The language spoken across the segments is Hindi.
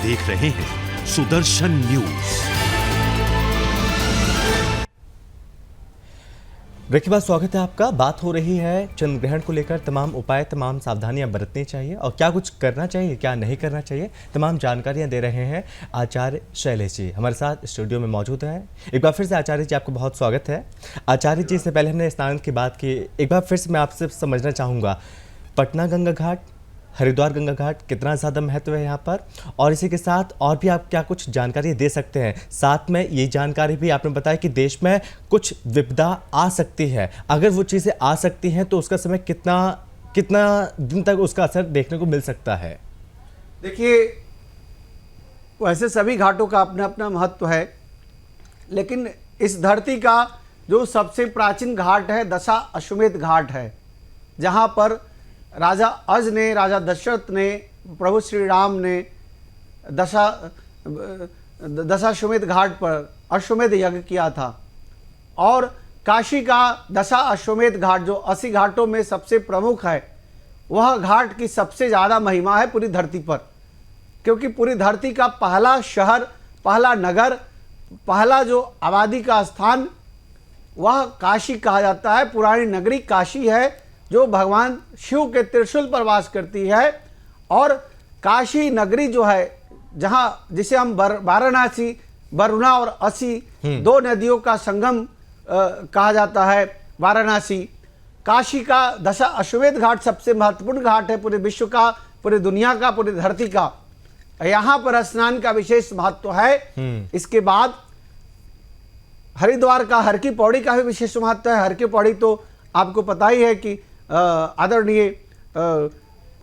देख रहे हैं सुदर्शन न्यूज। ब्रेक के बाद स्वागत है आपका। बात हो रही है चंद्र ग्रहण को लेकर, तमाम उपाय, तमाम सावधानियां बरतनी चाहिए और क्या कुछ करना चाहिए, क्या नहीं करना चाहिए, तमाम जानकारियां दे रहे हैं आचार्य शैलेश जी हमारे साथ स्टूडियो में मौजूद हैं। एक बार फिर से आचार्य जी आपको बहुत स्वागत है। आचार्य जी से पहले हमने स्नान की बात की, एक बार फिर से मैं आपसे समझना चाहूँगा, पटना गंगा घाट, हरिद्वार गंगा घाट कितना ज़्यादा महत्व है यहाँ पर, और इसी के साथ और भी आप क्या कुछ जानकारी दे सकते हैं। साथ में ये जानकारी भी आपने बताया कि देश में कुछ विपदा आ सकती है, अगर वो चीज़ें आ सकती हैं तो उसका समय कितना दिन तक उसका असर देखने को मिल सकता है। देखिए, वैसे सभी घाटों का अपना अपना महत्व है, लेकिन इस धरती का जो सबसे प्राचीन घाट है दशा अश्वमेध घाट है, जहाँ पर राजा अज ने, राजा दशरथ ने, प्रभु श्री राम ने दशाश्वमेध घाट पर अश्वमेध यज्ञ किया था। और काशी का दशा अश्वमेध घाट जो 80 घाटों में सबसे प्रमुख है, वह घाट की सबसे ज़्यादा महिमा है पूरी धरती पर, क्योंकि पूरी धरती का पहला शहर, पहला नगर, पहला जो आबादी का स्थान वह काशी कहा जाता है। पुरानी नगरी काशी है जो भगवान शिव के त्रिशूल पर वास करती है। और काशी नगरी जो है, जहाँ जिसे हम वाराणसी, वरुणा और असी दो नदियों का संगम कहा जाता है वाराणसी। काशी का दशा अश्वमेध घाट सबसे महत्वपूर्ण घाट है पूरे विश्व का, पूरी दुनिया का, पूरी धरती का। यहाँ पर स्नान का विशेष महत्व है। इसके बाद हरिद्वार का हर की पौड़ी का भी विशेष महत्व है। हर की पौड़ी तो आपको पता ही है कि आदरणीय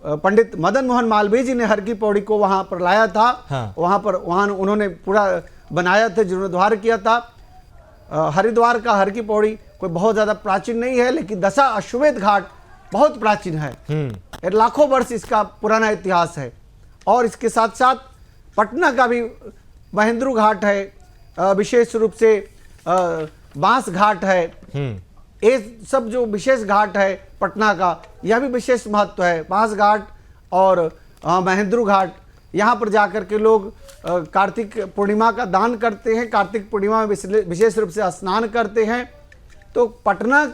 पंडित मदन मोहन मालवीय जी ने हर की पौड़ी को वहाँ पर लाया था। हाँ। वहाँ उन्होंने पूरा बनाया था, जीर्णोद्धार किया था। हरिद्वार का हर की पौड़ी कोई बहुत ज़्यादा प्राचीन नहीं है, लेकिन दशा अश्वमेध घाट बहुत प्राचीन है। लाखों वर्ष इसका पुराना इतिहास है। और इसके साथ साथ पटना का भी महेंद्रू घाट है, विशेष रूप से बांस घाट है। ये सब जो विशेष घाट है पटना का, यह भी विशेष महत्व है। बांस घाट और महेंद्रू घाट, यहाँ पर जाकर के लोग कार्तिक पूर्णिमा का दान करते हैं, कार्तिक पूर्णिमा में विशेष रूप से स्नान करते हैं। तो पटना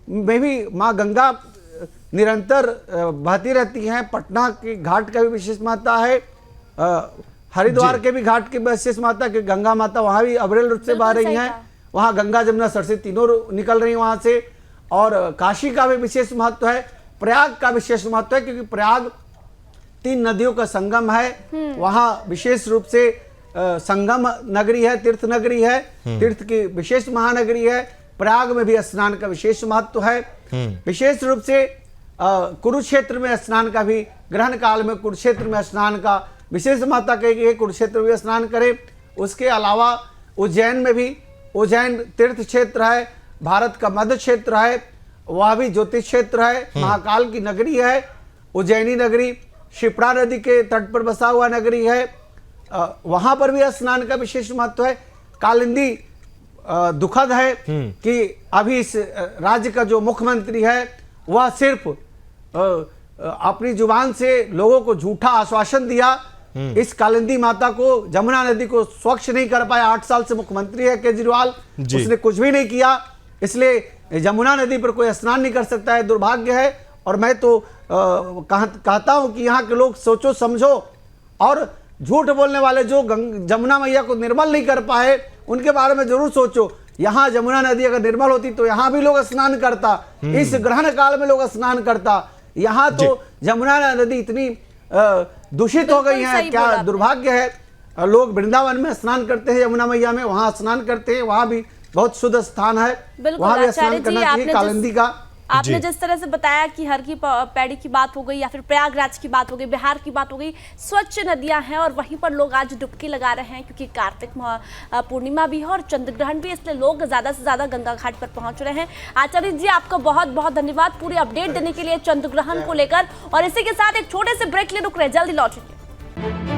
में भी माँ गंगा निरंतर बहती रहती हैं। पटना के घाट का भी विशेष महत्ता है। हरिद्वार के भी घाट की विशेष महत्ता है कि गंगा माता वहाँ भी अविरल रूप से बह रही हैं। वहाँ गंगा जमुना सरस्वती तीनों निकल रही हैं वहाँ से। और काशी का भी विशेष महत्व है। प्रयाग का विशेष महत्व है, क्योंकि प्रयाग 3 नदियों का संगम है। वहाँ विशेष रूप से संगम नगरी है, तीर्थ नगरी है, तीर्थ की विशेष महानगरी है। प्रयाग में भी स्नान का विशेष महत्व है। विशेष रूप से कुरुक्षेत्र में स्नान का भी, ग्रहण काल में कुरुक्षेत्र में स्नान का विशेष महत्ता कही, कुरुक्षेत्र में स्नान करें। उसके अलावा उज्जैन में भी, उज्जैन तीर्थ क्षेत्र है, भारत का मध्य क्षेत्र है, वह भी ज्योतिष क्षेत्र है, महाकाल की नगरी है। उज्जैनी नगरी शिप्रा नदी के तट पर बसा हुआ नगरी है। वहां पर भी स्नान का विशेष महत्व है। कालिंदी दुखद है कि अभी इस राज्य का जो मुख्यमंत्री है वह सिर्फ अपनी जुबान से लोगों को झूठा आश्वासन दिया। इस कालिंदी माता को, जमुना नदी को स्वच्छ नहीं कर पाया। 8 साल से मुख्यमंत्री है केजरीवाल, उसने कुछ भी नहीं किया। इसलिए जमुना नदी पर कोई स्नान नहीं कर सकता है, दुर्भाग्य है। और मैं तो कहता हूं कि यहाँ के लोग सोचो समझो, और झूठ बोलने वाले जो जमुना मैया को निर्मल नहीं कर पाए उनके बारे में जरूर सोचो। यहाँ जमुना नदी अगर निर्मल होती तो यहाँ भी लोग स्नान करता, इस ग्रहण काल में लोग स्नान करता। यहाँ तो जमुना नदी इतनी दूषित हो गई है, क्या दुर्भाग्य है। लोग वृंदावन में स्नान करते हैं, यमुना मैया में वहां स्नान करते हैं, वहां भी बहुत शुद्ध स्थान है, वहां भी स्नान करना चाहिए। कालिंदी का आपने जिस तरह से बताया कि हर की पैड़ी की बात हो गई या फिर प्रयागराज की बात हो गई, बिहार की बात हो गई, स्वच्छ नदियां हैं और वहीं पर लोग आज डुबकी लगा रहे हैं, क्योंकि कार्तिक पूर्णिमा भी है और चंद्र ग्रहण भी, इसलिए लोग ज्यादा से ज्यादा गंगा घाट पर पहुंच रहे हैं। आचार्य जी, आपका बहुत बहुत धन्यवाद पूरी अपडेट देने के लिए चंद्र ग्रहण को लेकर। और इसी के साथ एक छोटे से ब्रेक ले रुक रहे, जल्दी लौटेंगे।